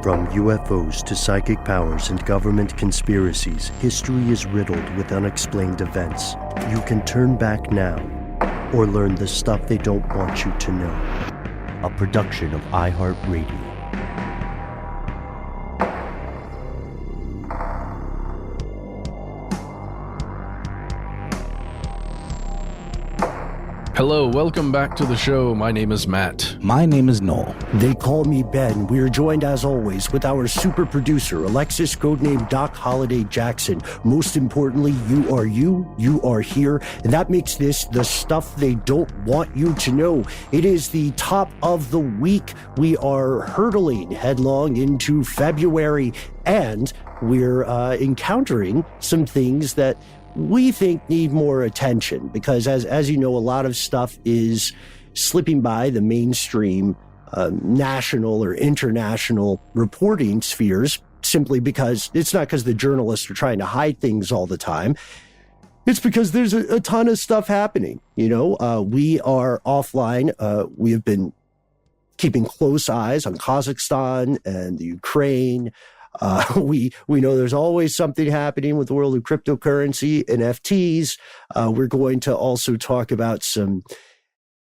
From UFOs to psychic powers and government conspiracies, history is riddled with unexplained events. You can turn back now or learn the stuff they don't want you to know. A production of iHeartRadio. Hello, welcome back to the show. My name is Matt. My name is Noel. They call me Ben. We are joined, as always, with our super producer, Alexis, codename Doc Holliday Jackson. Most importantly, you are here, and that makes this the stuff they don't want you to know. It is the top of the week. We are hurtling headlong into February, and we're encountering some things that we think need more attention because, as you know, a lot of stuff is slipping by the mainstream national or international reporting spheres simply because it's not because the journalists are trying to hide things all the time. It's because there's a ton of stuff happening. You know, we are offline. We have been keeping close eyes on Kazakhstan and the Ukraine. We know there's always something happening with the world of cryptocurrency, NFTs. We're going to also talk about some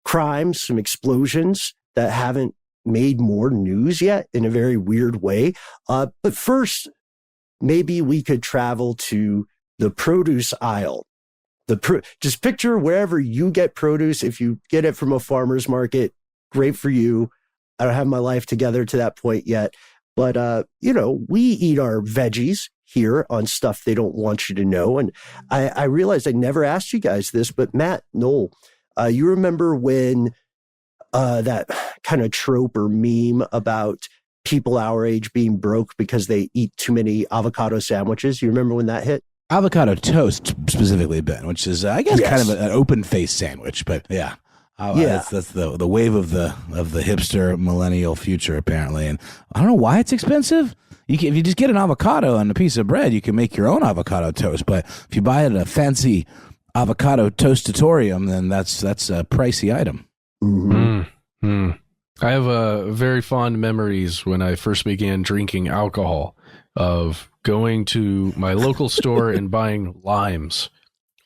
crimes, some explosions that haven't made more news yet in a very weird way. But first, maybe we could travel to the produce aisle. Just picture wherever you get produce. If you get it from a farmer's market, great for you. I don't have my life together to that point yet. But, you know, we eat our veggies here on Stuff They Don't Want You to Know. And I realized I never asked you guys this, but Matt, Noel, you remember when that kind of trope or meme about people our age being broke because they eat too many avocado sandwiches? You remember when that hit? Avocado toast specifically, Ben, which is, I guess, kind of an open-faced sandwich, but yeah. That's the wave of the hipster millennial future, apparently. And I don't know why it's expensive. If you just get an avocado and a piece of bread, you can make your own avocado toast. But if you buy it at a fancy avocado toastatorium, then that's a pricey item. Mm-hmm. I have very fond memories when I first began drinking alcohol of going to my local store and buying limes,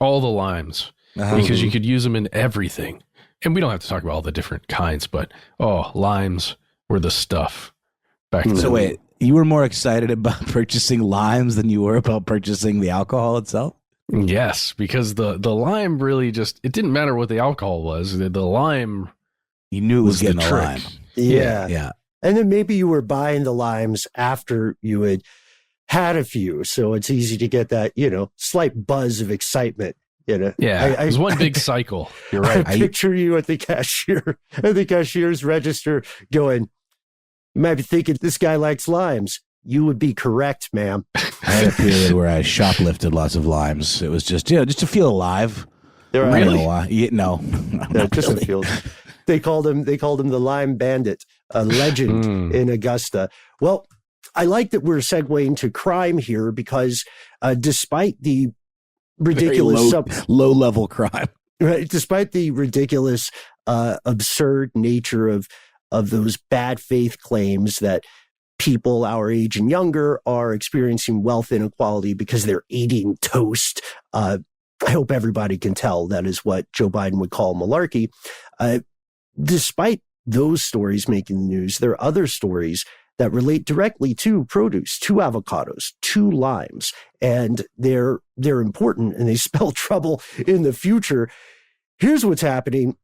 all the limes, because you could use them in everything. And we don't have to talk about all the different kinds, but limes were the stuff back then. So wait, you were more excited about purchasing limes than you were about purchasing the alcohol itself? Yes, because the lime really it didn't matter what the alcohol was. The lime, you knew it was getting the a trick. lime. Yeah. And then maybe you were buying the limes after you had a few, so it's easy to get that, slight buzz of excitement. Yeah, it was one big cycle. You're right. I picture you at the cashier's register going, you might be thinking this guy likes limes. You would be correct, ma'am. I had a period where I shoplifted lots of limes. It was just to feel alive. Really? No, just to feel. They called him the Lime Bandit, a legend in Augusta. Well, I like that we're segueing to crime here because despite the ridiculous low level crime, right? Despite the ridiculous, absurd nature of those bad faith claims that people our age and younger are experiencing wealth inequality because they're eating toast. I hope everybody can tell that is what Joe Biden would call malarkey. Despite those stories making the news, there are other stories that relate directly to produce, to avocados, to limes, and they're important and they spell trouble in the future. Here's what's happening.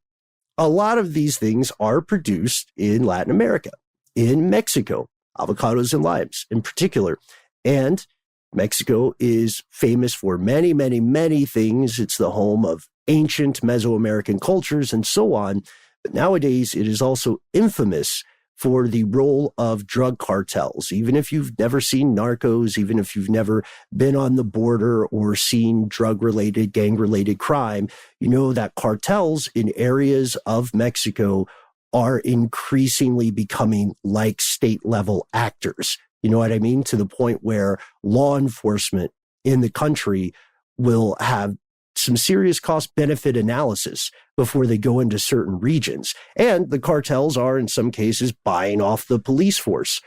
A lot of these things are produced in Latin America, in Mexico, avocados and limes in particular. And Mexico is famous for many, many, many things. It's the home of ancient Mesoamerican cultures and so on. But nowadays, it is also infamous for the role of drug cartels. Even if you've never seen Narcos, even if you've never been on the border or seen drug-related, gang-related crime, you know that cartels in areas of Mexico are increasingly becoming like state-level actors. You know what I mean? To the point where law enforcement in the country will have some serious cost-benefit analysis before they go into certain regions. And the cartels are, in some cases, buying off the police force.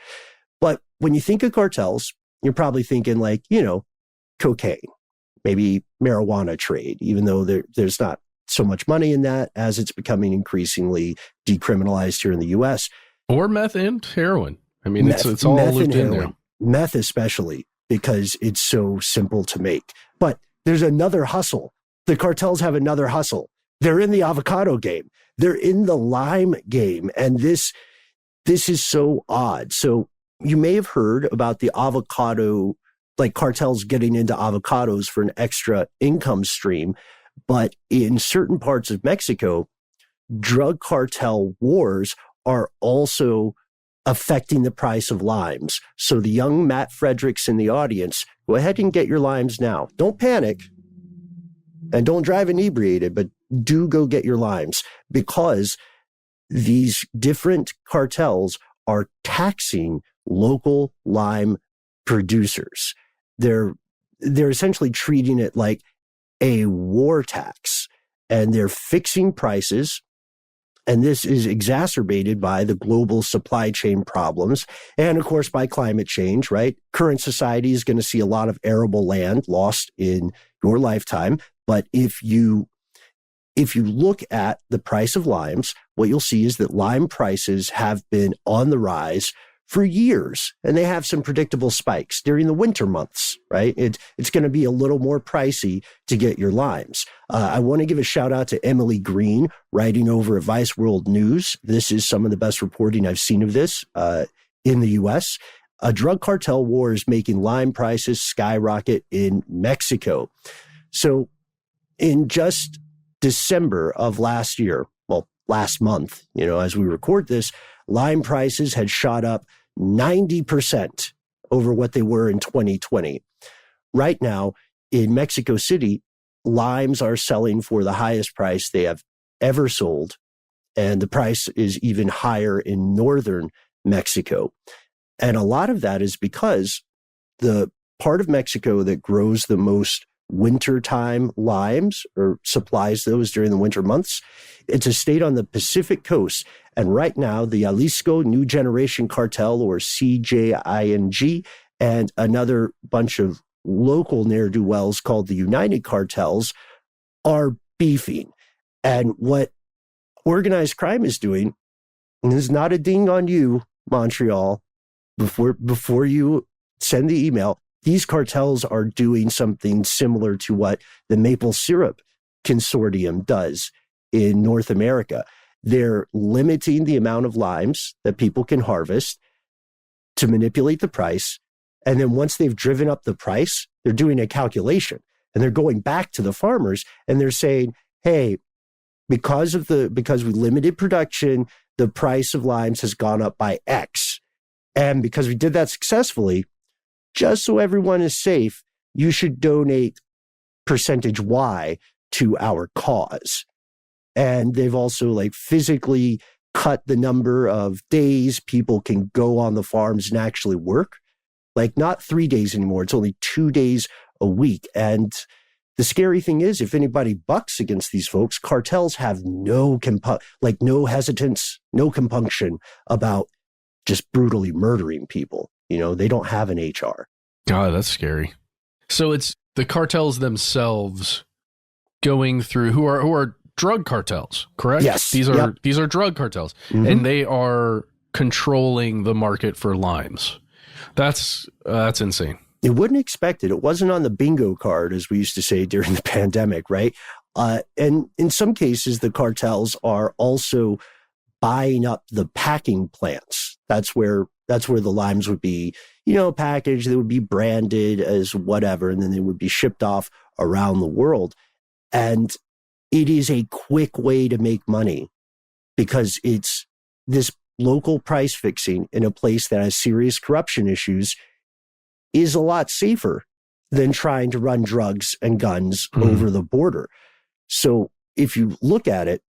But when you think of cartels, you're probably thinking like, cocaine, maybe marijuana trade, even though there's not so much money in that as it's becoming increasingly decriminalized here in the U.S. Or meth and heroin. I mean, it's all looped in there. Meth especially, because it's so simple to make. But there's another hustle. The cartels have another hustle. They're in the avocado game. They're in the lime game. And this is so odd. So you may have heard about the avocado, like cartels getting into avocados for an extra income stream. But in certain parts of Mexico, drug cartel wars are also affecting the price of limes. So the young Matt Fredericks in the audience, go ahead and get your limes now. Don't panic and don't drive inebriated, but do go get your limes, because these different cartels are taxing local lime producers. They're essentially treating it like a war tax, and they're fixing prices. And this is exacerbated by the global supply chain problems and, of course, by climate change, right? Current society is going to see a lot of arable land lost in your lifetime. But if you look at the price of limes, what you'll see is that lime prices have been on the rise for years, and they have some predictable spikes during the winter months, right? It's going to be a little more pricey to get your limes. I want to give a shout out to Emily Green, writing over at Vice World News. This is some of the best reporting I've seen of this in the U.S. A drug cartel war is making lime prices skyrocket in Mexico. So in just December of last year, well, last month, as we record this, lime prices had shot up 90% over what they were in 2020. Right now, in Mexico City, limes are selling for the highest price they have ever sold, and the price is even higher in northern Mexico. And a lot of that is because the part of Mexico that grows the most wintertime limes, or supplies those during the winter months, it's a state on the Pacific coast. And right now, the Jalisco New Generation Cartel, or CJING, and another bunch of local ne'er-do-wells called the United Cartels are beefing. And what organized crime is doing, and this is not a ding on you, Montreal, before you send the email, these cartels are doing something similar to what the maple syrup consortium does in North America. They're limiting the amount of limes that people can harvest to manipulate the price. And then once they've driven up the price, they're doing a calculation, and they're going back to the farmers and they're saying, hey, because we limited production, the price of limes has gone up by X. And because we did that successfully, just so everyone is safe, you should donate percentage Y to our cause. And they've also physically cut the number of days people can go on the farms and actually work. Not 3 days anymore. It's only 2 days a week. And the scary thing is, if anybody bucks against these folks, cartels have no hesitance, no compunction about just brutally murdering people. They don't have an HR. God, that's scary. So it's the cartels themselves going through who are drug cartels, correct? Yes. These are drug cartels, mm-hmm. And they are controlling the market for limes. That's insane. You wouldn't expect it. It wasn't on the bingo card, as we used to say during the pandemic, right? And in some cases, the cartels are also buying up the packing plants. That's where the limes would be, packaged. They would be branded as whatever, and then they would be shipped off around the world. And it is a quick way to make money, because it's this local price fixing in a place that has serious corruption issues is a lot safer than trying to run drugs and guns over the border. So if you look at it,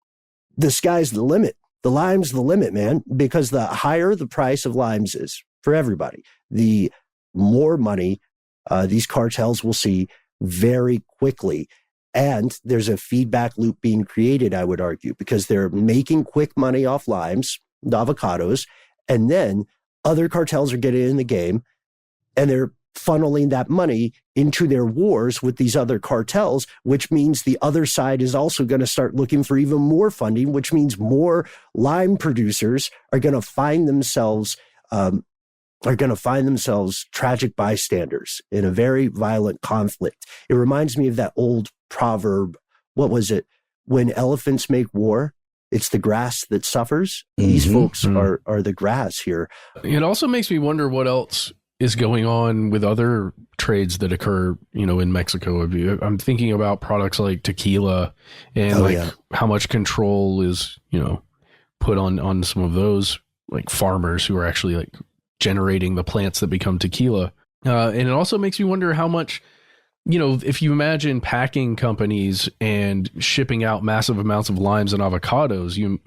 the sky's the limit. The lime's the limit, man, because the higher the price of limes is for everybody, the more money these cartels will see very quickly. And there's a feedback loop being created, I would argue, because they're making quick money off limes, the avocados, and then other cartels are getting in the game, and they're funneling that money into their wars with these other cartels, which means the other side is also going to start looking for even more funding, which means more lime producers are going to find themselves tragic bystanders in a very violent conflict. It reminds me of that old proverb. What was it? When elephants make war, it's the grass that suffers. These folks are the grass here. It also makes me wonder what else is going on with other trades that occur, in Mexico. I'm thinking about products like tequila and how much control is, put on some of those like farmers who are actually like generating the plants that become tequila. And it also makes me wonder how much, if you imagine packing companies and shipping out massive amounts of limes and avocados, you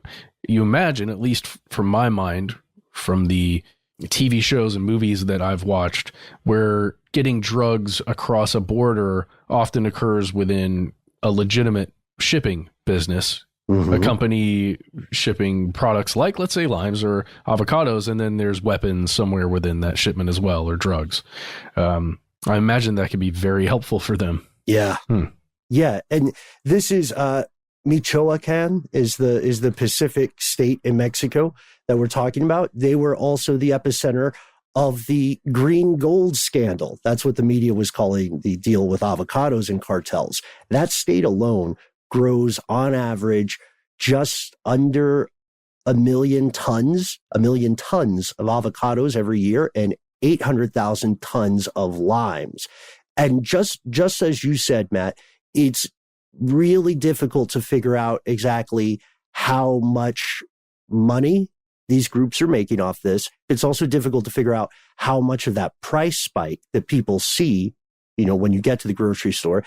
imagine, at least from my mind, from the TV shows and movies that I've watched, where getting drugs across a border often occurs within a legitimate shipping business. A company shipping products like, let's say, limes or avocados, and then there's weapons somewhere within that shipment as well, or drugs. I imagine that could be very helpful for them. Yeah. Yeah. And this is Michoacan is the Pacific state in Mexico that we're talking about. They were also the epicenter of the green gold scandal. That's what the media was calling the deal with avocados and cartels. That state alone grows on average just under 1 million tons of avocados every year and 800,000 tons of limes. And just as you said, Matt, it's really difficult to figure out exactly how much money these groups are making off this. It's also difficult to figure out how much of that price spike that people see, when you get to the grocery store,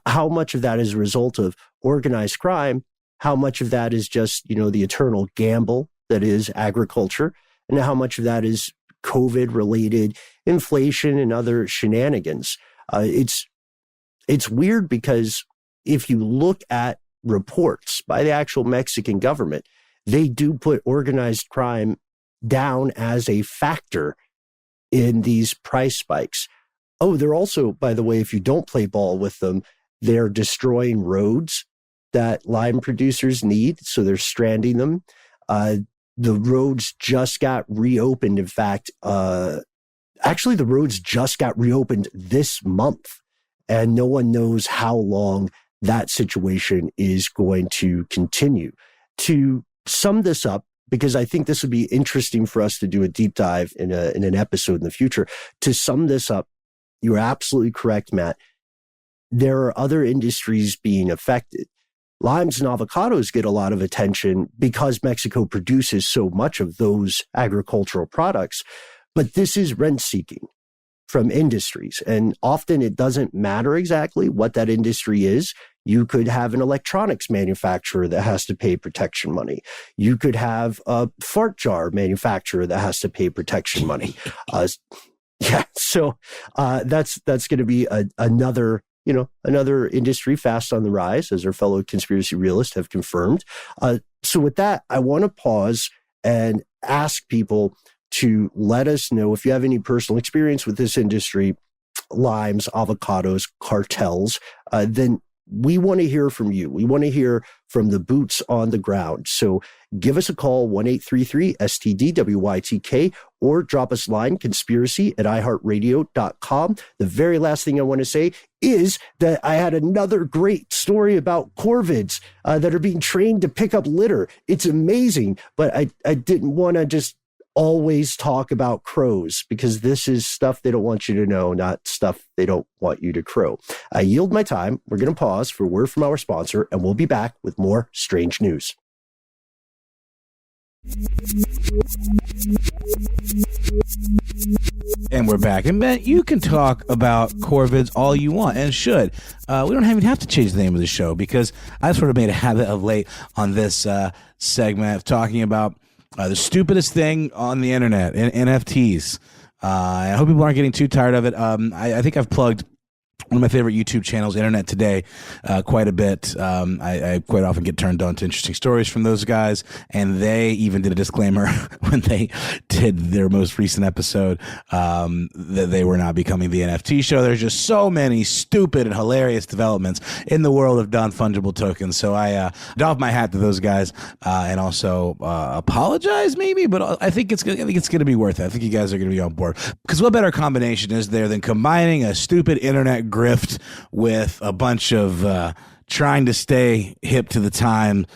how much of that is a result of organized crime, how much of that is just, the eternal gamble that is agriculture, and how much of that is COVID-related inflation and other shenanigans. It's weird because if you look at reports by the actual Mexican government, they do put organized crime down as a factor in these price spikes. Oh, they're also, by the way, if you don't play ball with them, they're destroying roads that lime producers need. So they're stranding them. The roads just got reopened. In fact, actually, the roads just got reopened this month, and no one knows how long that situation is going to continue. To sum this up, because I think this would be interesting for us to do a deep dive in an episode in the future. To sum this up, you're absolutely correct, Matt. There are other industries being affected. Limes and avocados get a lot of attention because Mexico produces so much of those agricultural products. But this is rent-seeking from industries. And often it doesn't matter exactly what that industry is. You could have an electronics manufacturer that has to pay protection money. You could have a fart jar manufacturer that has to pay protection money. So that's going to be another industry fast on the rise, as our fellow conspiracy realists have confirmed. So with that, I want to pause and ask people to let us know if you have any personal experience with this industry, limes, avocados, cartels, then we want to hear from you. We want to hear from the boots on the ground. So give us a call, 1-833-STDWYTK, or drop us a line, conspiracy@iHeartRadio.com. The very last thing I want to say is that I had another great story about corvids that are being trained to pick up litter. It's amazing, but I didn't want to just always talk about crows, because this is stuff they don't want you to know, not stuff they don't want you to crow. I yield my time. We're going to pause for a word from our sponsor, and we'll be back with more strange news. And we're back. And Ben, you can talk about corvids all you want, and should. We don't even have to change the name of the show, because I sort of made a habit of late on this segment of talking about the stupidest thing on the internet, NFTs. I hope people aren't getting too tired of it. I think I've plugged one of my favorite YouTube channels, Internet Today, quite a bit. I quite often get turned on to interesting stories from those guys, and they even did a disclaimer when they did their most recent episode that they were not becoming the NFT show. There's just so many stupid and hilarious developments in the world of non-fungible tokens. So I doff my hat to those guys and also apologize maybe, but I think it's going to be worth it. I think you guys are going to be on board, because what better combination is there than combining a stupid internet grift with a bunch of trying to stay hip to the time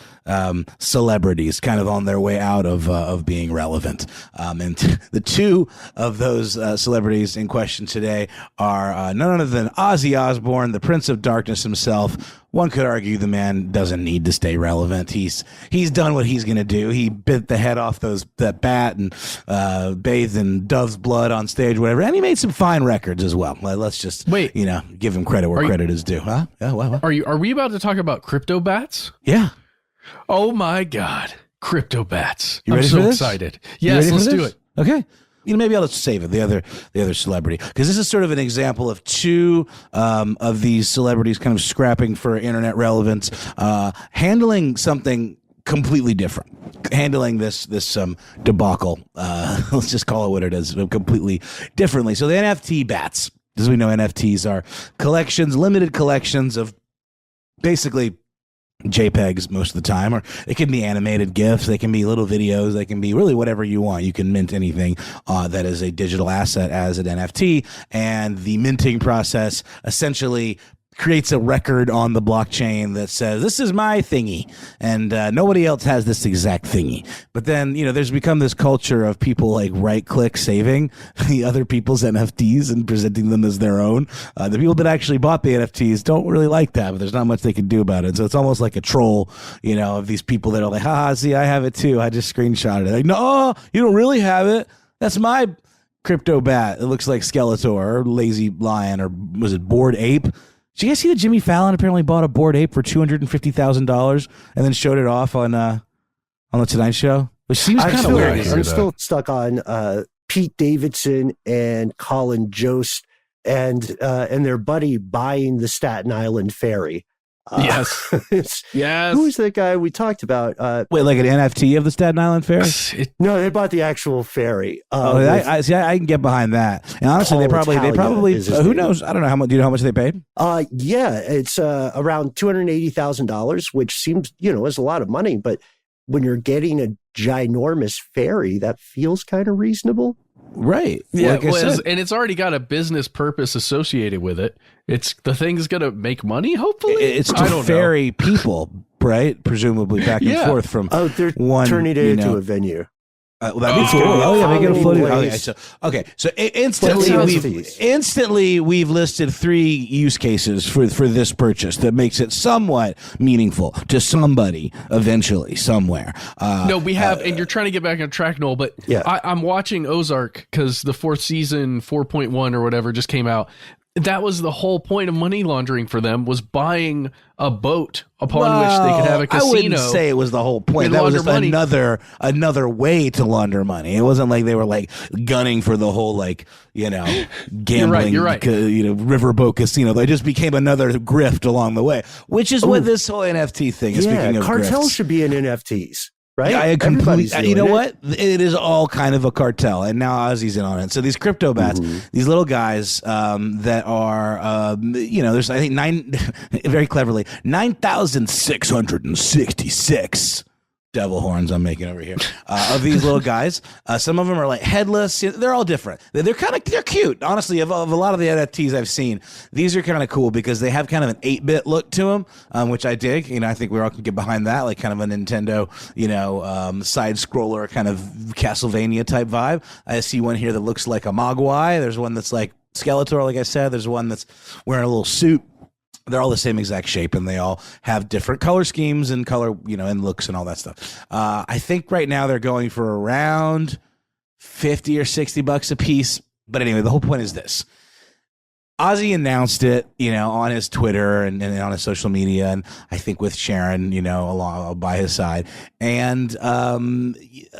celebrities kind of on their way out of being relevant. And the two of those celebrities in question today are none other than Ozzy Osbourne, the Prince of Darkness himself. One could argue the man doesn't need to stay relevant. He's done what he's going to do. He bit the head off that bat and bathed in dove's blood on stage, whatever. And he made some fine records as well. Let's just give him credit where credit is due. Huh? Yeah, what? Are we about to talk about crypto bats? Yeah. Oh my God, crypto bats! You ready I'm for so this? excited. Yes, let's do it. Okay. Maybe I'll just save it. The other celebrity, because this is sort of an example of two of these celebrities kind of scrapping for internet relevance, handling something completely different, handling this debacle. Let's just call it what it is, completely differently. So the NFT bats, as we know, NFTs are limited collections of basically JPEGs most of the time, or it can be animated GIFs, they can be little videos, they can be really whatever you want. You can mint anything that is a digital asset as an NFT, and the minting process essentially creates a record on the blockchain that says, this is my thingy, and nobody else has this exact thingy. But then, there's become this culture of people like right-click saving the other people's NFTs and presenting them as their own. The people that actually bought the NFTs don't really like that, but there's not much they can do about it. So it's almost like a troll, of these people that are like, see, I have it too. I just screenshotted it. Like, no, you don't really have it. That's my crypto bat. It looks like Skeletor or Lazy Lion, or was it Bored Ape? Did you guys see that Jimmy Fallon apparently bought a Bored Ape for $250,000 and then showed it off on the Tonight Show? Which seems kind of weird. I'm still stuck on Pete Davidson and Colin Jost and their buddy buying the Staten Island ferry. Yes. Yes. Who was that guy we talked about? Wait, like an NFT of the Staten Island ferry? No, they bought the actual ferry. I can get behind that. And honestly, they probably who knows? I don't know how much. Do you know how much they paid? Yeah, it's around $280,000, which seems is a lot of money. But when you're getting a ginormous ferry, that feels kind of reasonable. Right. Yeah, and it's already got a business purpose associated with it. The thing's going to make money, hopefully? It's to ferry people, right? Presumably back and forth from they're turning it into a venue. That'd be cool. Make it a floating. So instantly we've listed 3 use cases for this purchase that makes it somewhat meaningful to somebody eventually somewhere. No, we have, and you're trying to get back on track, Noel. But I'm watching Ozark because the 4th season 4.1 or whatever just came out. That was the whole point of money laundering for them, was buying a boat upon which they could have a casino. I wouldn't say it was the whole point. That was just another way to launder money. It wasn't like they were like gunning for the whole gambling, you're right. Riverboat casino. They just became another grift along the way, which is what this whole NFT thing is. Speaking of cartels grifts. should be in NFTs. Right? Yeah, I completely. You know what? It is all kind of a cartel, and now Ozzy's in on it. So these crypto bats, these little guys that are, there's I think very cleverly 9,666 devil horns I'm making over here of these little guys. Some of them are like headless. They're all different. They're cute. Honestly, of a lot of the NFTs I've seen, these are kind of cool because they have kind of an 8-bit look to them, which I dig. I think we all can get behind that, like kind of a Nintendo, side scroller kind of Castlevania type vibe. I see one here that looks like a Mogwai. There's one that's like Skeletor, like I said. There's one that's wearing a little suit. They're all the same exact shape, and they all have different color schemes and color, and looks and all that stuff. I think right now they're going for around $50 or $60 a piece. But anyway, the whole point is this. Ozzy announced it, on his Twitter and on his social media, and I think with Sharon, along by his side. And a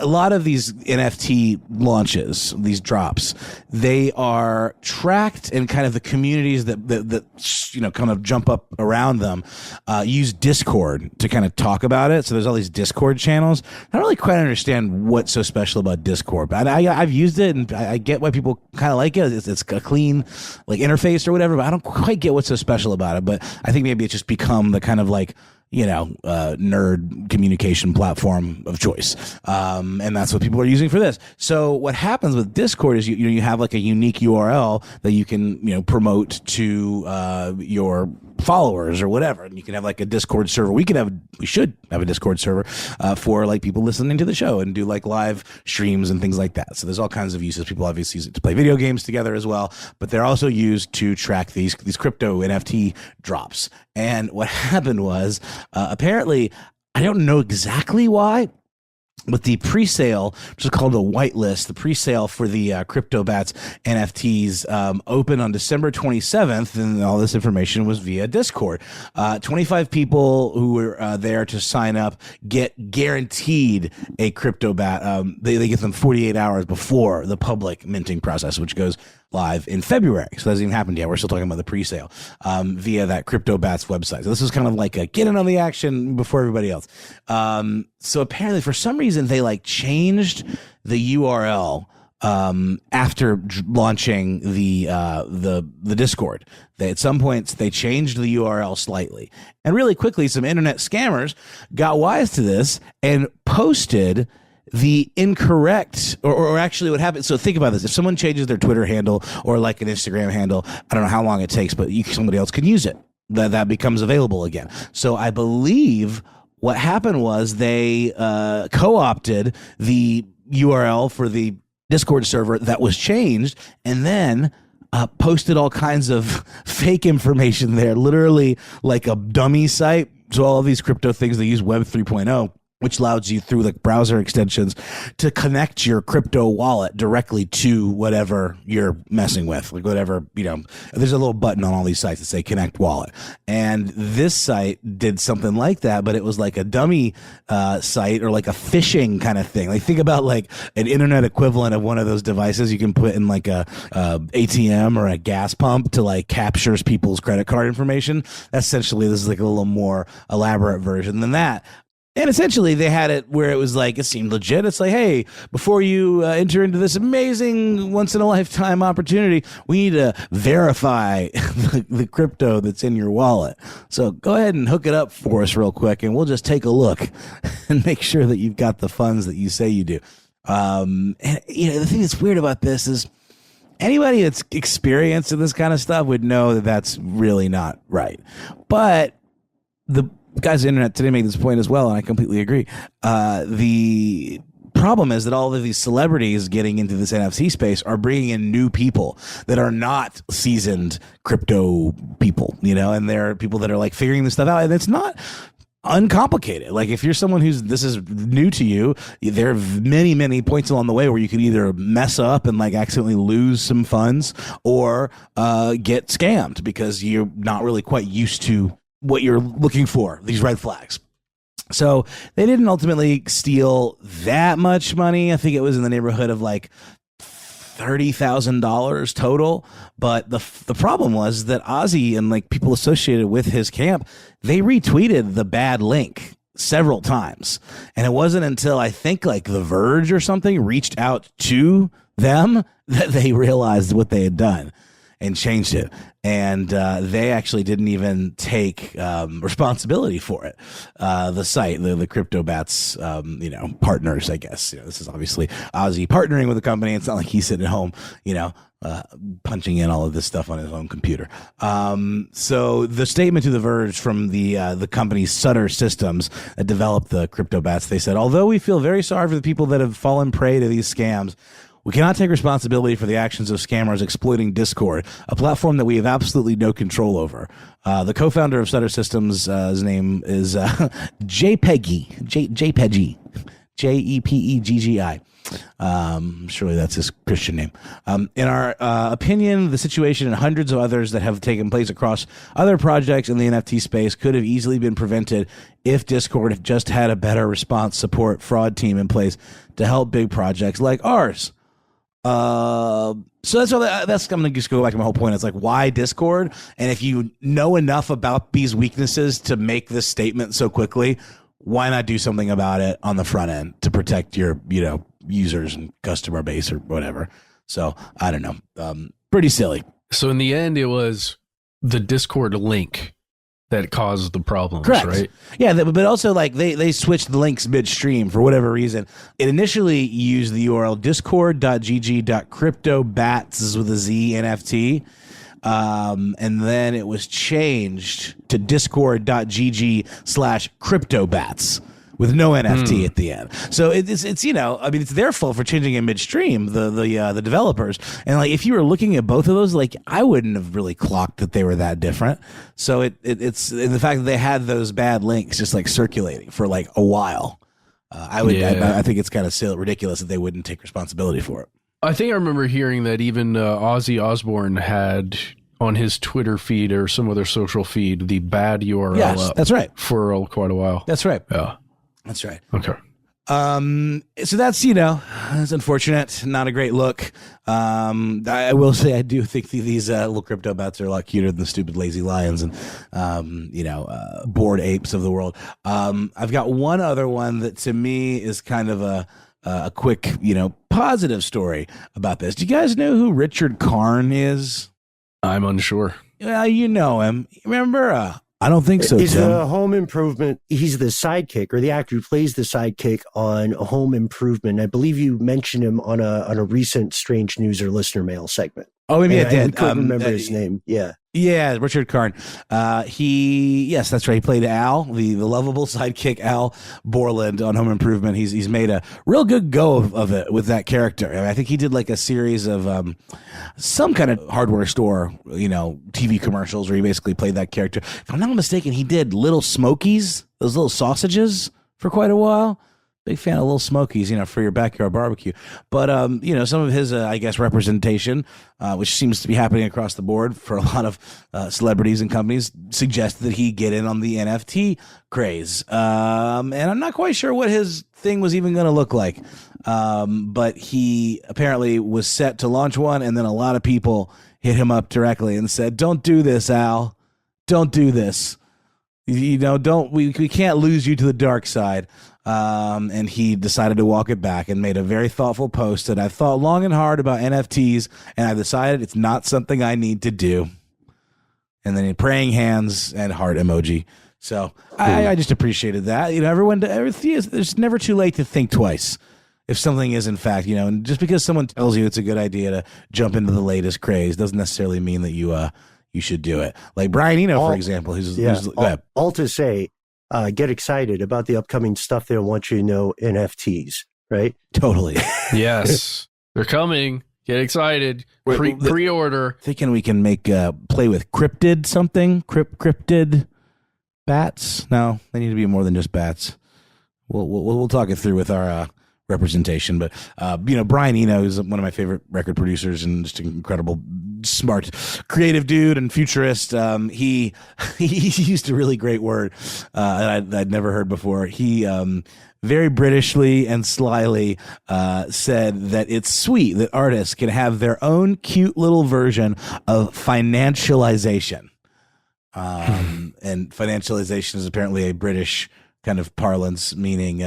lot of these NFT launches, these drops, they are tracked, and kind of the communities that kind of jump up around them use Discord to kind of talk about it. So there's all these Discord channels. I don't really quite understand what's so special about Discord, but I've used it, and I get why people kind of like it. It's a clean interface or whatever, but I don't quite get what's so special about it. But I think maybe it's just become the kind of nerd communication platform of choice. And that's what people are using for this. So what happens with Discord is you have a unique URL that you can, promote to your followers or whatever. And you can have a Discord server. We should have a Discord server for people listening to the show and do live streams and things like that. So there's all kinds of uses. People obviously use it to play video games together as well, but they're also used to track these crypto NFT drops. And what happened was, apparently, I don't know exactly why, but the pre-sale, which is called a whitelist, the pre-sale for the CryptoBats NFTs opened on December 27th, and all this information was via Discord. 25 people who were there to sign up get guaranteed a CryptoBat. They get them 48 hours before the public minting process, which goes live in February. So that hasn't even happened yet. We're still talking about the pre-sale via that CryptoBats website. So this is kind of like a get in on the action before everybody else. So apparently for some reason they changed the URL after launching the Discord. At some points they changed the URL slightly, and really quickly some internet scammers got wise to this and posted the incorrect, or actually what happened. So think about this. If someone changes their Twitter handle or an Instagram handle, I don't know how long it takes, but somebody else can use it. That becomes available again. So I believe what happened was they co-opted the URL for the Discord server that was changed, and then posted all kinds of fake information there, literally like a dummy site. So all of these crypto things, they use Web 3.0, which allows you through browser extensions to connect your crypto wallet directly to whatever you're messing with, whatever, there's a little button on all these sites that say connect wallet. And this site did something like that, but it was like a dummy site, or like a phishing kind of thing. Think about an internet equivalent of one of those devices you can put in a ATM or a gas pump to captures people's credit card information. Essentially, this is a little more elaborate version than that. And essentially, they had it where it was it seemed legit. It's hey, before you enter into this amazing once-in-a-lifetime opportunity, we need to verify the crypto that's in your wallet. So go ahead and hook it up for us real quick, and we'll just take a look and make sure that you've got the funds that you say you do. And the thing that's weird about this is anybody that's experienced in this kind of stuff would know that that's really not right. But the guys on the internet today make this point as well, and I completely agree. The problem is that all of these celebrities getting into this NFT space are bringing in new people that are not seasoned crypto people, and they're people that are figuring this stuff out, and it's not uncomplicated. If you're someone this is new to you, there are many, many points along the way where you can either mess up and accidentally lose some funds, or get scammed because you're not really quite used to what you're looking for, these red flags. So they didn't ultimately steal that much money. I think it was in the neighborhood of $30,000 total. But the problem was that Ozzy and people associated with his camp, they retweeted the bad link several times. And it wasn't until I think The Verge or something reached out to them that they realized what they had done and changed it. And they actually didn't even take responsibility for it. The site, the CryptoBats, partners, I guess. This is obviously Ozzy partnering with the company. It's not like he's sitting at home, punching in all of this stuff on his own computer. So the statement to The Verge from the company Sutter Systems that developed the CryptoBats, they said, although we feel very sorry for the people that have fallen prey to these scams, we cannot take responsibility for the actions of scammers exploiting Discord, a platform that we have absolutely no control over. The co-founder of Sutter Systems, his name is JPEGGI, JPEGGI, JEPEGGI. Surely that's his Christian name. In our opinion, the situation and hundreds of others that have taken place across other projects in the NFT space could have easily been prevented if Discord just had a better response support fraud team in place to help big projects like ours. So that's I'm going to just go back to my whole point. It's like, why Discord? And if you know enough about these weaknesses to make this statement so quickly, why not do something about it on the front end to protect your, users and customer base or whatever? So I don't know. Pretty silly. So in the end, it was the Discord link that caused the problems, correct, right? Yeah, but also like they switched the links midstream for whatever reason. It initially used the URL discord.gg.cryptobats with a Z NFT. And then it was changed to discord.gg/cryptobats with no NFT at the end. So it's it's their fault for changing it midstream, the developers. And like, if you were looking at both of those, like, I wouldn't have really clocked that they were that different. So it's the fact that they had those bad links just like circulating for like a while. I think it's kind of ridiculous that they wouldn't take responsibility for it. I think I remember hearing that even Ozzy Osbourne had on his Twitter feed or some other social feed the bad URL up. That's right. For quite a while. That's right. Yeah. That's right. Okay. So that's, it's unfortunate. Not a great look. I will say I do think these little crypto bats are a lot cuter than the stupid lazy lions and, bored apes of the world. I've got one other one that to me is kind of a quick, positive story about this. Do you guys know who Richard Karn is? I'm unsure. Well, you know him. Remember? I don't think so, He's Tim. a Home Improvement. He's the sidekick or the actor who plays the sidekick on Home Improvement. I believe you mentioned him on a recent Strange News or Listener Mail segment. Oh, maybe I did. I couldn't remember his name. Yeah. Yeah, Richard Karn. Yes, that's right. He played Al, the lovable sidekick Al Borland on Home Improvement. He's made a real good go of it with that character. I think he did like a series of some kind of hardware store, TV commercials where he basically played that character. If I'm not mistaken, he did Little Smokies, those little sausages, for quite a while. Big fan of Little Smokies, for your backyard barbecue. But, some of his, representation, which seems to be happening across the board for a lot of celebrities and companies, suggests that he get in on the NFT craze. And I'm not quite sure what his thing was even going to look like. But he apparently was set to launch one, and then a lot of people hit him up directly and said, "Don't do this, Al. Don't do this. We can't lose you to the dark side." And he decided to walk it back and made a very thoughtful post that I've thought long and hard about NFTs, and I've decided it's not something I need to do. And then praying hands and heart emoji. So I just appreciated that. There's never too late to think twice. If something is in fact, and just because someone tells you it's a good idea to jump into the latest craze doesn't necessarily mean that you should do it. Like Brian Eno, for example, who's all to say, get excited about the upcoming stuff they want you to know, NFTs, right? Totally. Yes. They're coming. Get excited. Pre-order. Thinking we can make play with cryptid something? Cryptid bats? No, they need to be more than just bats. We'll talk it through with our representation. But, Brian Eno is one of my favorite record producers and just an incredible, smart, creative dude and futurist. He used a really great word that I'd never heard before. He very Britishly and slyly said that it's sweet that artists can have their own cute little version of financialization. And financialization is apparently a British kind of parlance, meaning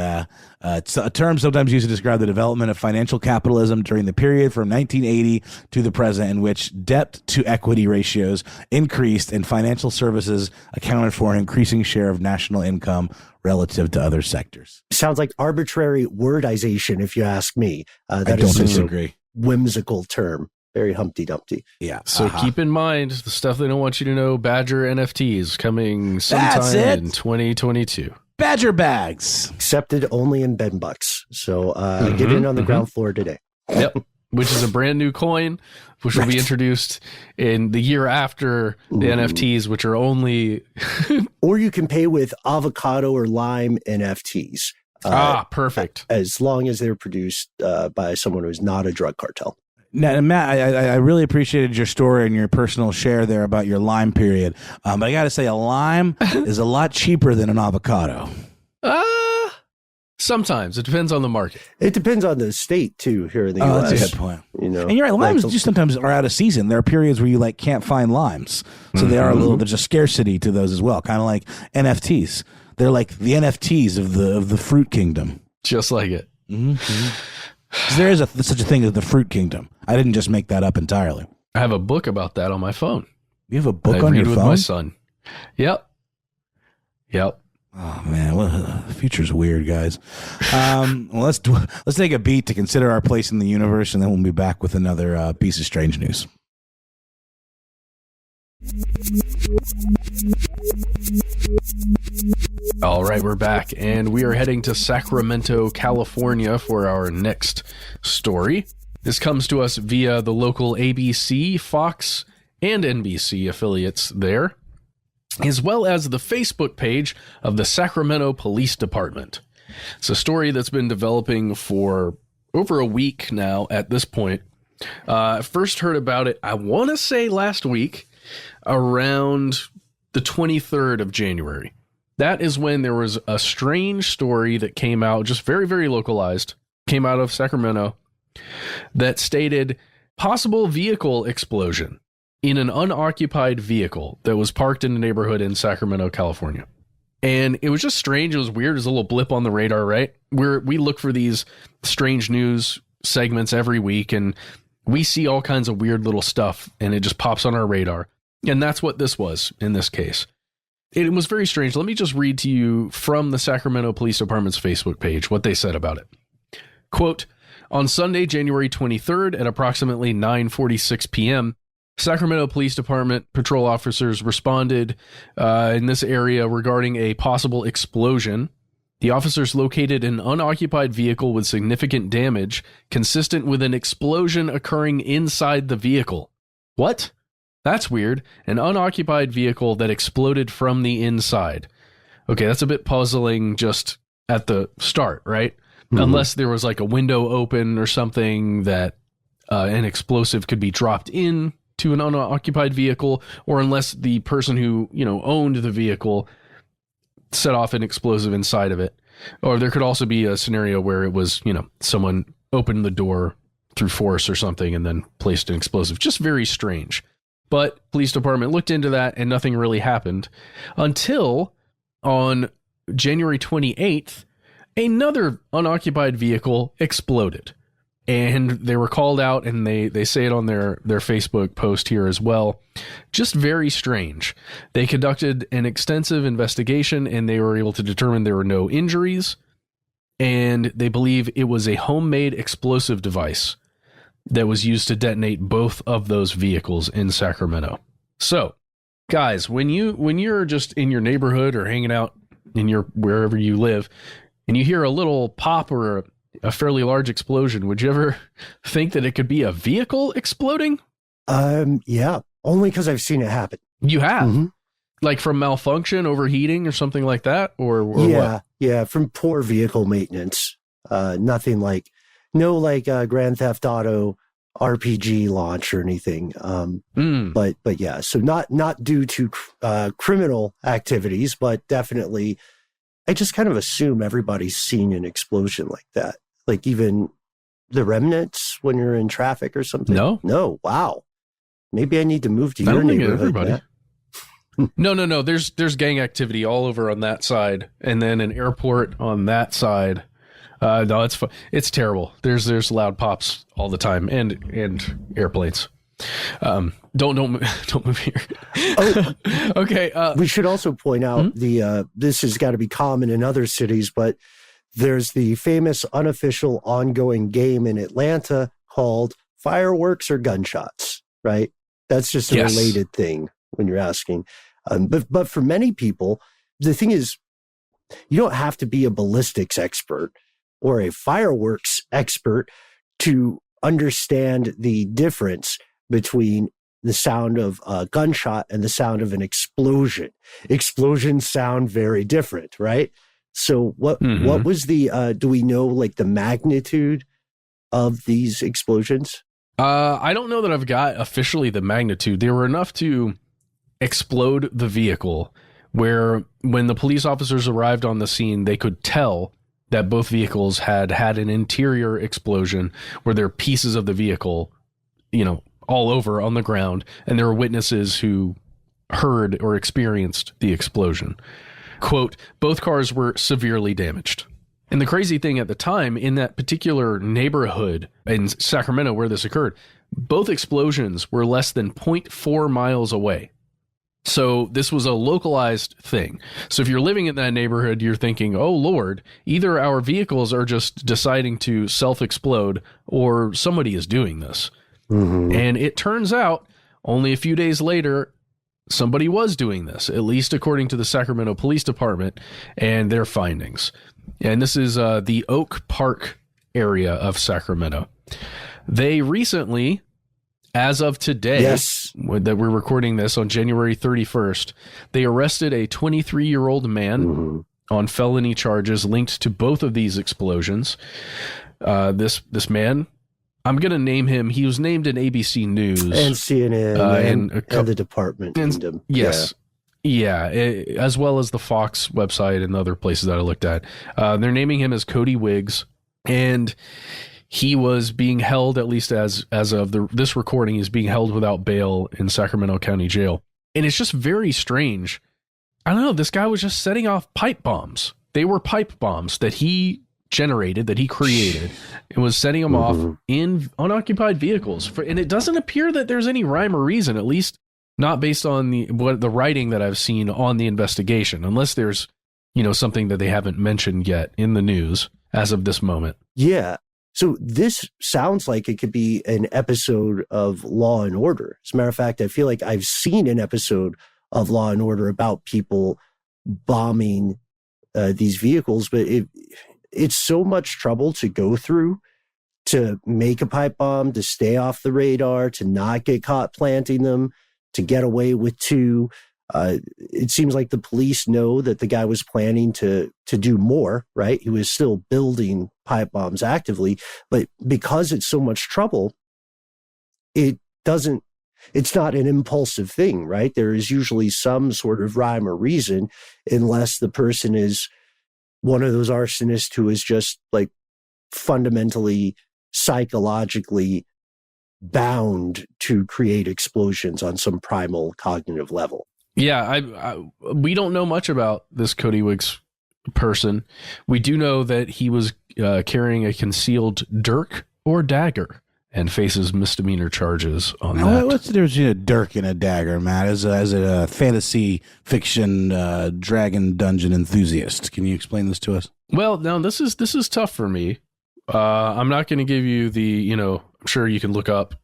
it's a term sometimes used to describe the development of financial capitalism during the period from 1980 to the present, in which debt to equity ratios increased and financial services accounted for an increasing share of national income relative to other sectors. Sounds like arbitrary wordization, if you ask me. I don't disagree. Whimsical term. Very Humpty Dumpty. Yeah. So keep in mind the stuff they don't want you to know. Badger NFTs coming sometime in 2022. Badger bags. Accepted only in Benbucks. So get in on the ground floor today. Yep. Which is a brand new coin, which will be introduced in the year after the NFTs, which are only... Or you can pay with avocado or lime NFTs. Perfect. As long as they're produced by someone who's not a drug cartel. Now, Matt, I really appreciated your story and your personal share there about your lime period. But I got to say, a lime is a lot cheaper than an avocado. Sometimes. It depends on the market. It depends on the state, too, here in the U.S. That's a good point. You know, and you're right, limes just sometimes are out of season. There are periods where you can't find limes. So they are there's a scarcity to those as well, kind of like NFTs. They're like the NFTs of the fruit kingdom. Just like it. There is such a thing as the fruit kingdom. I didn't just make that up entirely. I have a book about that on my phone. You have a book on your phone? I read with my son. Yep. Oh man, well, the future's weird, guys. Well, let's take a beat to consider our place in the universe, and then we'll be back with another piece of strange news. All right, we're back, and we are heading to Sacramento, California for our next story. This comes to us via the local ABC, Fox, and NBC affiliates there, as well as the Facebook page of the Sacramento Police Department. It's a story that's been developing for over a week now at this point. I first heard about it, I want to say last week, around the 23rd of January. That is when there was a strange story that came out, just very, very localized, came out of Sacramento, that stated possible vehicle explosion in an unoccupied vehicle that was parked in a neighborhood in Sacramento, California. And it was just strange. It was weird. It was a little blip on the radar, right? We look for these strange news segments every week, and we see all kinds of weird little stuff, and it just pops on our radar. And that's what this was in this case. It was very strange. Let me just read to you from the Sacramento Police Department's Facebook page what they said about it. Quote, on Sunday, January 23rd at approximately 9:46 p.m., Sacramento Police Department patrol officers responded in this area regarding a possible explosion. The officers located an unoccupied vehicle with significant damage consistent with an explosion occurring inside the vehicle. What? That's weird. An unoccupied vehicle that exploded from the inside. Okay, that's a bit puzzling just at the start, right? Mm-hmm. Unless there was like a window open or something that an explosive could be dropped in to an unoccupied vehicle, or unless the person who, owned the vehicle set off an explosive inside of it. Or there could also be a scenario where it was, someone opened the door through force or something and then placed an explosive. Just very strange. But police department looked into that and nothing really happened until on January 28th, another unoccupied vehicle exploded. And they were called out, and they say it on their Facebook post here as well. Just very strange. They conducted an extensive investigation, and they were able to determine there were no injuries. And they believe it was a homemade explosive device that was used to detonate both of those vehicles in Sacramento. So, guys, when you're just in your neighborhood or hanging out in your wherever you live, and you hear a little pop or a fairly large explosion, would you ever think that it could be a vehicle exploding? Yeah, only because I've seen it happen. You have? Mm-hmm. Like from malfunction, overheating, or something like that? Or what? Yeah, from poor vehicle maintenance. Nothing like, Grand Theft Auto RPG launch or anything. But yeah, so not due to criminal activities, but definitely, I just kind of assume everybody's seen an explosion like that. Like even the remnants when you're in traffic or something. No. Wow. Maybe I need to move to your neighborhood. No. There's gang activity all over on that side, and then an airport on that side. No, it's terrible. There's loud pops all the time, and airplanes. Don't move here. Oh, okay. We should also point out this has got to be common in other cities, but there's the famous unofficial ongoing game in Atlanta called Fireworks or Gunshots, right? That's just a related thing when you're asking. But for many people, the thing is, you don't have to be a ballistics expert or a fireworks expert to understand the difference between the sound of a gunshot and the sound of an explosion. Explosions sound very different, right? So what was the, do we know like the magnitude of these explosions? I don't know that I've got officially the magnitude. They were enough to explode the vehicle where when the police officers arrived on the scene, they could tell that both vehicles had an interior explosion where there are pieces of the vehicle, all over on the ground. And there were witnesses who heard or experienced the explosion. Quote, both cars were severely damaged. And the crazy thing at the time, in that particular neighborhood in Sacramento where this occurred, both explosions were less than 0.4 miles away. So this was a localized thing. So if you're living in that neighborhood, you're thinking, oh, Lord, either our vehicles are just deciding to self-explode or somebody is doing this. Mm-hmm. And it turns out only a few days later, somebody was doing this, at least according to the Sacramento Police Department and their findings. And this is the Oak Park area of Sacramento. They recently, as of today, that we're recording this on January 31st, they arrested a 23-year-old man on felony charges linked to both of these explosions. This man, I'm going to name him. He was named in ABC News and CNN and the department. And, yes. Yeah, as well as the Fox website and other places that I looked at. They're naming him as Cody Wiggs, and he was being held, at least as of this recording, is being held without bail in Sacramento County Jail. And it's just very strange. I don't know, this guy was just setting off pipe bombs. They were pipe bombs that he generated, that he created, and was setting them off in unoccupied vehicles. And it doesn't appear that there's any rhyme or reason, at least not based on the writing that I've seen on the investigation, unless there's, something that they haven't mentioned yet in the news as of this moment. Yeah. So this sounds like it could be an episode of Law and Order. As a matter of fact, I feel like I've seen an episode of Law and Order about people bombing these vehicles, but it's so much trouble to go through to make a pipe bomb, to stay off the radar, to not get caught planting them, to get away with two. It seems like the police know that the guy was planning to do more, right? He was still building pipe bombs actively, but because it's so much trouble, it's not an impulsive thing, right? There is usually some sort of rhyme or reason, unless the person is one of those arsonists who is just like fundamentally psychologically bound to create explosions on some primal cognitive level. Yeah, we don't know much about this Cody Wiggs person. We do know that he was carrying a concealed dirk or dagger and faces misdemeanor charges on that. What's the difference between a dirk and a dagger, Matt? As a fantasy fiction dragon dungeon enthusiast, can you explain this to us? Well, now this is tough for me. I'm not going to give you the, I'm sure you can look up.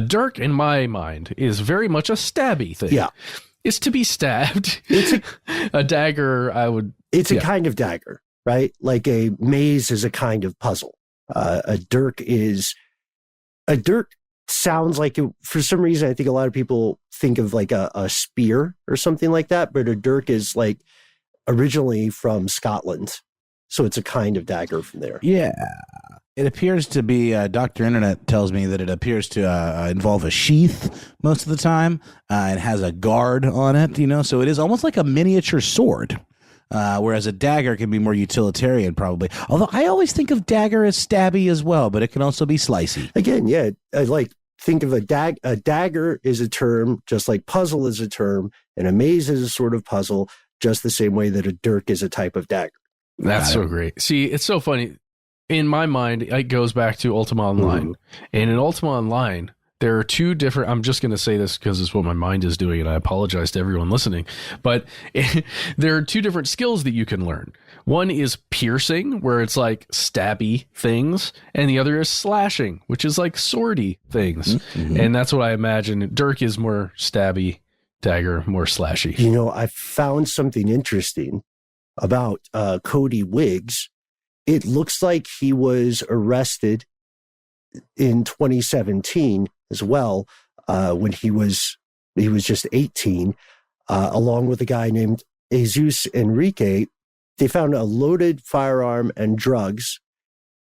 Dirk, in my mind, is very much a stabby thing. Yeah. It's to be stabbed. It's a dagger, It's a kind of dagger, right? Like a maze is a kind of puzzle. A dirk sounds like, for some reason, I think a lot of people think of like a spear or something like that, but a dirk is like originally from Scotland. So it's a kind of dagger from there. Yeah. It appears to be, Dr. Internet tells me that it appears to involve a sheath most of the time. It has a guard on it, so it is almost like a miniature sword. Whereas a dagger can be more utilitarian, probably. Although I always think of dagger as stabby as well, but it can also be slicey. Again, yeah, I think of a dagger is a term, just like puzzle is a term, and a maze is a sort of puzzle, just the same way that a dirk is a type of dagger. That's so great. See, it's so funny. In my mind, it goes back to Ultima Online. And in Ultima Online, there are two different, I'm just going to say this because it's what my mind is doing, and I apologize to everyone listening, but there are two different skills that you can learn. One is piercing, where it's like stabby things, and the other is slashing, which is like swordy things. Mm-hmm. And that's what I imagine. Dirk is more stabby, dagger more slashy. I found something interesting about Cody Wiggs. It looks like he was arrested in 2017 as well, when he was just 18, along with a guy named Jesus Enrique. they found a loaded firearm and drugs,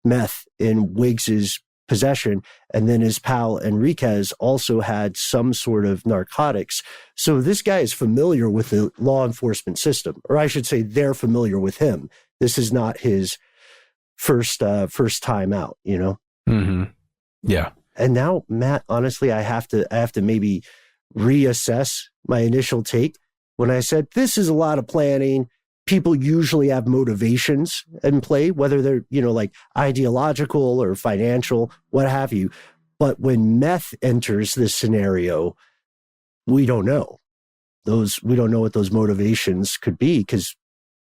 meth, in Wiggs's possession. And then his pal Enriquez also had some sort of narcotics. So this guy is familiar with the law enforcement system, or I should say they're familiar with him. This is not his first time out, you know? Mm-hmm. Yeah. And now, Matt, honestly, I have to maybe reassess my initial take when I said this is a lot of planning. People usually have motivations in play, whether they're, you know, like ideological or financial, what have you. But when meth enters this scenario, we don't know. We don't know what those motivations could be, because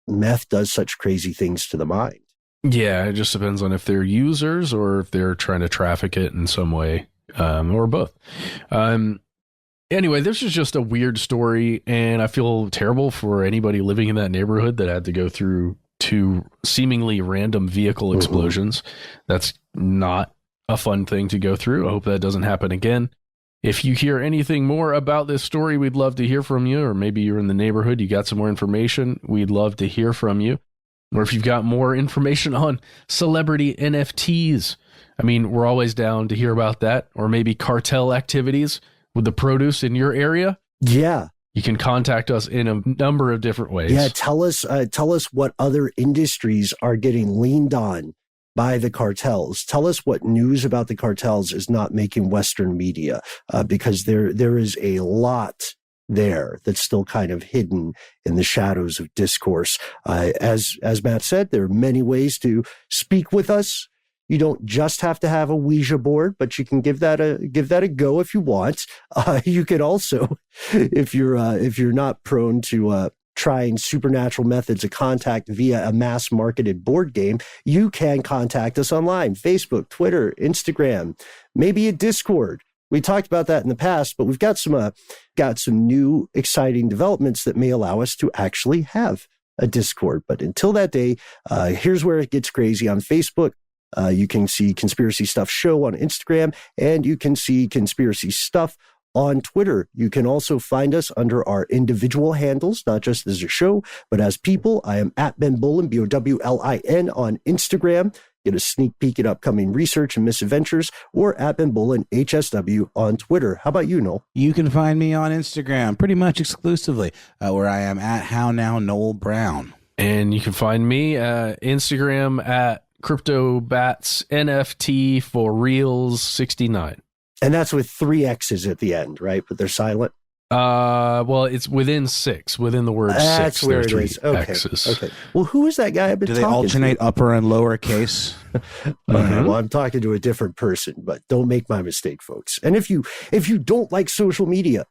meth does such crazy things to the mind. Yeah, it just depends on if they're users or if they're trying to traffic it in some way, or both. Anyway, this is just a weird story, and I feel terrible for anybody living in that neighborhood that had to go through 2 seemingly random vehicle explosions. That's not a fun thing to go through. I hope that doesn't happen again. If you hear anything more about this story, we'd love to hear from you, or maybe you're in the neighborhood, you got some more information, we'd love to hear from you. Or if you've got more information on celebrity NFTs, I mean, we're always down to hear about that, or maybe cartel activities with the produce in your area. Yeah. You can contact us in a number of different ways. Yeah, tell us what other industries are getting leaned on by the cartels. Tell us what news about the cartels is not making Western media, because there is a lot there that's still kind of hidden in the shadows of discourse. As Matt said, there are many ways to speak with us. You don't just have to have a Ouija board, but you can give that a go if you want. You could also, if you're not prone to trying supernatural methods of contact via a mass marketed board game, you can contact us online: Facebook, Twitter, Instagram, maybe a Discord. We talked about that in the past, but we've got some new exciting developments that may allow us to actually have a Discord. But until that day, here's where it gets crazy. On Facebook, you can see Conspiracy Stuff Show on Instagram, and you can see Conspiracy Stuff on Twitter. You can also find us under our individual handles, not just as a show, but as people. I am at Ben Bolin, BOWLIN on Instagram. Get a sneak peek at upcoming research and misadventures, or at Ben Bolin HSW on Twitter. How about you, Noel? You can find me on Instagram pretty much exclusively, where I am at How Now Noel Brown. And you can find me Instagram at CryptoBats NFT for Reals 69. And that's with 3 X's at the end, right? But they're silent. Well, it's within 6. Within the word that's 6, where there are it 3 is. Okay. X's. Okay. Well, who is that guy I've been talking to? Do they alternate upper and lower case? Well, I'm talking to a different person, but don't make my mistake, folks. And if you don't like social media,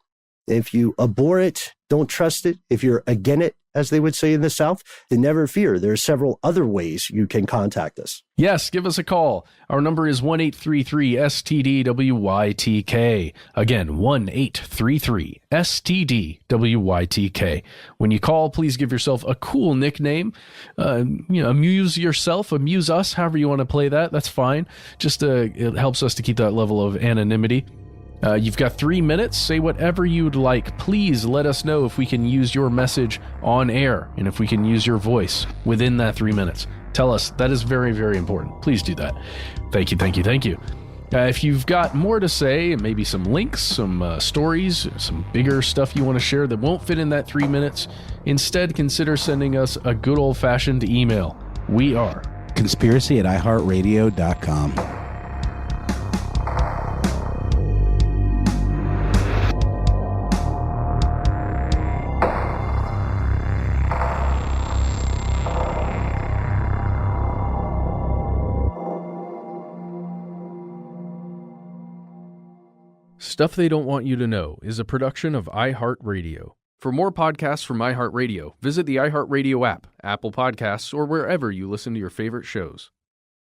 if you abhor it, don't trust it, if you're against it, as they would say in the South, then never fear. There are several other ways you can contact us. Yes, give us a call. Our number is 1-833-STDWYTK. Again, 1-833-STDWYTK. When you call, please give yourself a cool nickname. Amuse yourself, amuse us, however you want to play that. That's fine. Just it helps us to keep that level of anonymity. You've got 3 minutes. Say whatever you'd like. Please let us know if we can use your message on air and if we can use your voice within that 3 minutes. Tell us. That is very, very important. Please do that. Thank you, thank you, thank you. If you've got more to say, maybe some links, some stories, some bigger stuff you want to share that won't fit in that 3 minutes, instead consider sending us a good old-fashioned email. We are conspiracy@iHeartRadio.com. Stuff They Don't Want You to Know is a production of iHeartRadio. For more podcasts from iHeartRadio, visit the iHeartRadio app, Apple Podcasts, or wherever you listen to your favorite shows.